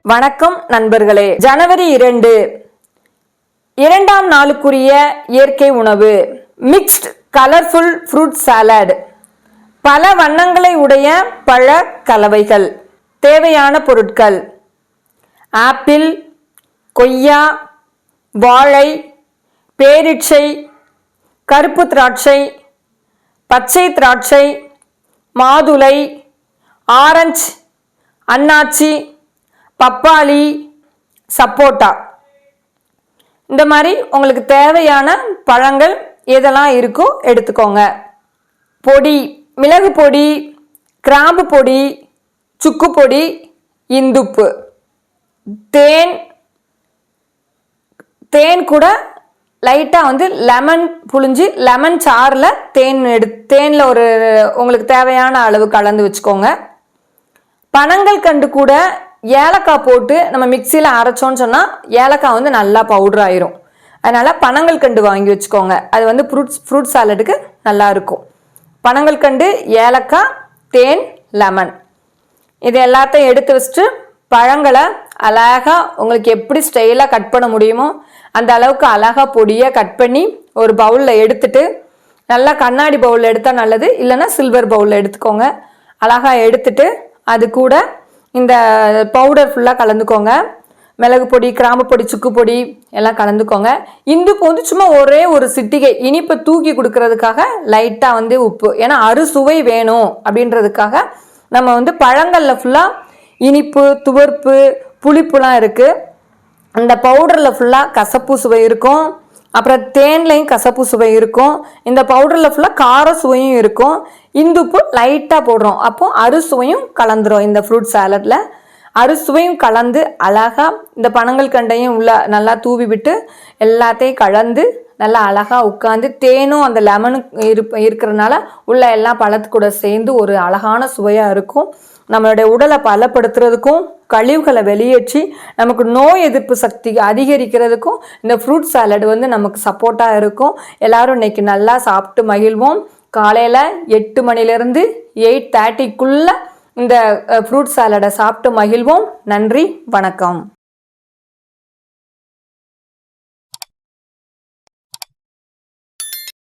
வணக்கம் நண்பர்களே. ஜனவரி 2 இரண்டாம் நாளுக்குரிய இயற்கை உணவு மிக்ஸ்ட் கலர்ஃபுல் ஃப்ரூட் சாலட். பல வண்ணங்களை உடைய பழ கலவைகள். தேவையான பொருட்கள்: ஆப்பிள், கொய்யா, வாழை, பேரீட்சை, கருப்பு திராட்சை, பச்சை திராட்சை, மாதுளை, ஆரஞ்சு, அன்னாச்சி, பப்பாளி, சப்போட்டா. இந்த மாதிரி உங்களுக்கு தேவையான பழங்கள் எதெல்லாம் இருக்கோ எடுத்துக்கோங்க. பொடி: மிளகு பொடி, கிராம்பு பொடி, சுக்கு பொடி, இந்துப்பு, தேன் கூட லைட்டாக லெமன் புழிஞ்சு லெமன் சாறில் தேனில் ஒரு உங்களுக்கு தேவையான அளவு கலந்து வச்சுக்கோங்க. பனங்கள் கண்டு கூட ஏலக்காய் போட்டு நம்ம மிக்சியில் அரைச்சோன்னு சொன்னால் ஏலக்காய் நல்லா பவுடர் ஆயிரும். அதனால் பனங்கள் கண்டு வாங்கி வச்சுக்கோங்க. அது ஃப்ரூட் சாலடுக்கு நல்லா இருக்கும். பனங்கள் கண்டு, ஏலக்காய், தேன், லெமன் இது எல்லாத்தையும் எடுத்து வச்சுட்டு பழங்களை அழகாக உங்களுக்கு எப்படி ஸ்டைலாக கட் பண்ண முடியுமோ அந்த அளவுக்கு அழகாக பொடியாக கட் பண்ணி ஒரு பவுலில் எடுத்துட்டு, நல்லா கண்ணாடி பவுலில் எடுத்தால் நல்லது, இல்லைன்னா சில்வர் பவுலில் எடுத்துக்கோங்க. அழகாக எடுத்துட்டு அது கூட இந்த பவுடர் ஃபுல்லாக கலந்துக்கோங்க. மிளகு பொடி, கிராம்பு பொடி, சுக்கு பொடி எல்லாம் கலந்துக்கோங்க. இந்துப்பு சும்மா ஒரே ஒரு சிட்டிகை, இனிப்பை தூக்கி கொடுக்கறதுக்காக லைட்டாக உப்பு. ஏன்னா அறுசுவை வேணும் அப்படின்றதுக்காக நம்ம பழங்களில் ஃபுல்லாக இனிப்பு, துவர்ப்பு, புளிப்புலாம் இருக்குது. அந்த பவுடரில் ஃபுல்லாக கசப்பு சுவை இருக்கும். அப்புறம் தேன்லையும் கசப்பு சுவை இருக்கும். இந்த பவுடரில் ஃபுல்லாக கார சுவையும் இருக்கும். இந்துப்பு லைட்டாக போடுறோம், அப்போது அறுசுவையும் கலந்துரும். இந்த ஃப்ரூட் சாலடில் அறுசுவையும் கலந்து அழகாக இந்த பனங்கள் கண்டையும் உள்ள நல்லா தூவி விட்டு எல்லாத்தையும் கலந்து நல்லா அழகாக உட்காந்து தேனும் அந்த லெமனும் இருக்கிறதுனால உள்ள எல்லா பழத்து கூட சேர்ந்து ஒரு அழகான சுவையாக இருக்கும். நம்மளுடைய உடலை பலப்படுத்துறதுக்கும் கழிவுகளை வெளியேற்றி நமக்கு நோய் எதிர்ப்பு சக்தி அதிகரிக்கிறதுக்கும் இந்த ஃப்ரூட் சாலட் நமக்கு சப்போர்ட்டாக இருக்கும். எல்லாரும் இன்னைக்கு நல்லா சாப்பிட்டு மகிழ்வோம். காலையில் 8 மணிலேருந்து 8:30க்குள்ளே இந்த ஃப்ரூட் சாலடை சாப்பிட்டு மகிழ்வோம். நன்றி, வணக்கம்.